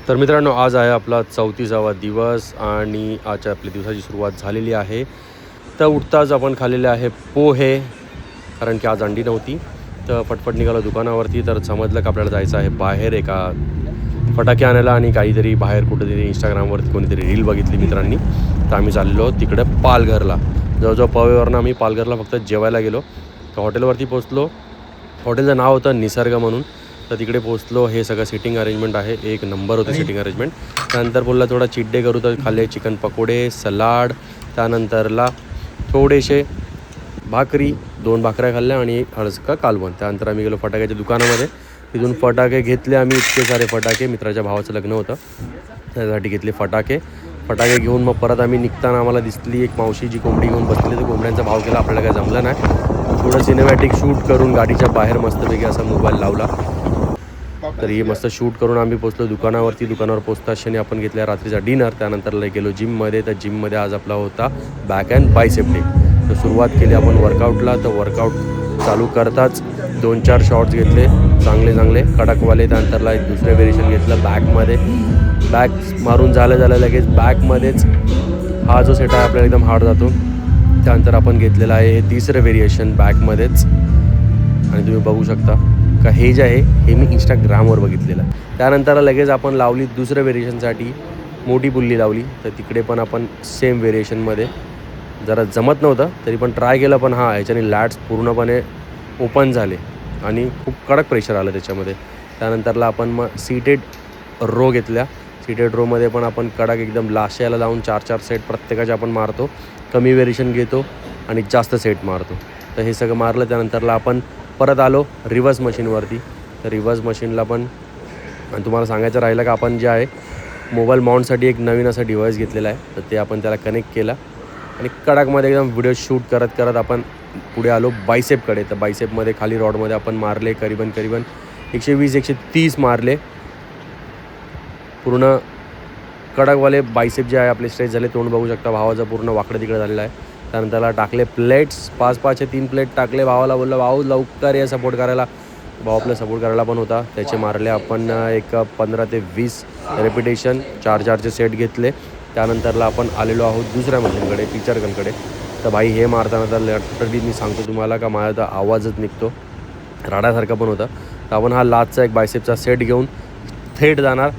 तर मित्रांनो, आज आहे आपला 34वा दिवस आणि आजच्या आपल्या दिवसाची सुरुवात झालेली आहे. तर उठताच आपण खाल्लेले आहे पोहे, कारण की आज अंडी नव्हती. तर फटफट निघालो दुकानावरती. तर समजलं की आपल्याला जायचं आहे बाहेर एका फटाके आणायला आणि काहीतरी बाहेर कुठेतरी इंस्टाग्रामवरती कोणीतरी रील बघितली मित्रांनी. तर आम्ही चाललो तिकडं पालघरला. जवळजवळ पवेवरनं आम्ही पालघरला फक्त जेवायला गेलो. तर हॉटेलवरती पोचलो. हॉटेलचं नाव होतं निसर्ग म्हणून. तर तिकडे पोचलो. हे सगळं सिटिंग अरेंजमेंट आहे, एक नंबर होते सिटिंग अरेंजमेंट. त्यानंतर बोलला थोडा चीट डे करू, तर खाल्ले चिकन पकोडे, सलाड, त्यानंतरला थोडेसे भाकरी, 2 भाकऱ्या खाल्ल्या आणि एक हळसका कालवण. त्यानंतर आम्ही गेलो फटाक्याच्या दुकानामध्ये. तिथून फटाके घेतले आम्ही, इतके सारे फटाके. मित्राच्या भावाचं लग्न होतं, त्यासाठी घेतले फटाके घेऊन मग परत आम्ही निघताना आम्हाला दिसली एक मावशी जी कोंबडी घेऊन बसली. तर कोंबड्यांचा भाव केला, आपल्याला काही जमलं नाही. थोडं सिनेमॅटिक शूट करून गाडीच्या बाहेर मस्तपैकी असा मोबाईल लावला. तर हे मस्त शूट करून आम्ही पोचलो दुकानावरती. दुकानावर पोचता क्षणी आपण घेतला रात्रीचा डिनर. त्यानंतर गेलो जिममध्ये. तर जिममध्ये आज आपला होता बॅक अँड बायसेप डे. तर सुरुवात केली आपण वर्कआउटला. तर वर्कआउट चालू करताच 2-4 शॉट्स घेतले चांगले कडकवाले. त्यानंतरला एक दुसरे व्हेरिएशन घेतलं बॅकमध्ये. बॅक मारून झालं लगेच बॅकमध्येच हा जो सेट आहे आपल्याला एकदम हार्ड जातो. त्यानंतर आपण घेतलेलं आहे हे तिसरं व्हेरिएशन बॅकमध्येच. आणि तुम्ही बघू शकता का हे जे आहे हे मी इंस्टाग्रामवर बघितलेलं. त्यानंतर लगेच आपण लावली दुसऱ्या व्हेरिएशनसाठी मोठी पुल्ली लावली. तर तिकडे पण आपण सेम व्हेरिएशनमध्ये जरा जमत नव्हतं तरी पण ट्राय केलं. पण हां, ह्याच्याने लॅट्स पूर्णपणे ओपन झाले आणि खूप कडक प्रेशर आलं त्याच्यामध्ये. त्यानंतरला आपण मग सीटेड रो घेतल्या. सीटेड रोमध्ये पण आपण कडक एकदम लास्ट याला लावून 4-4 सेट प्रत्येकाचे आपण मारतो. कमी व्हेरिएशन घेतो आणि जास्त सेट मारतो. तर हे सगळं मारलं. त्यानंतरला आपण परत आलो रिव्हर्स मशीनवरती. तर रिव्हर्स मशीनला पण आणि तुम्हाला सांगायचं राहिलं का आपण जे आहे मोबाईल माउंटसाठी एक नवीन असं डिव्हाइस घेतलेला आहे. तर ते आपण त्याला कनेक्ट केला आणि कडकमध्ये एकदम व्हिडिओ शूट करत आपण पुढे आलो बायसेपकडे. तर बायसेपमध्ये खाली रॉडमध्ये आपण मारले करीबन 120-130 मारले. पूर्ण कडकवाले बायसेप जे आहे आपले स्ट्रेच झाले. तोंड बघू शकता भावाचं पूर्ण वाकडं तिकडे झालेलं आहे. त्यानंतरला टाकले प्लेट्स 5-5 3 प्लेट टाकले. भावाला बोललं भाऊ लवकर या सपोर्ट करायला. भाऊ आपला सपोर्ट करायला पण होता. त्याचे मारले आपण एक 15 ते 20 रेपिटेशन 4-4चे सेट घेतले. त्यानंतरला आपण आलेलो आहोत दुसऱ्या मशीनकडे टीचर गनकडे. तर भाई हे मारताना तर लटरली मी सांगतो तुम्हाला का माझा तर आवाजच निघतो, राडासारखा पण होता. तर आपण हा लास्टचा एक बायसेपचा सेट घेऊन थेट जाणार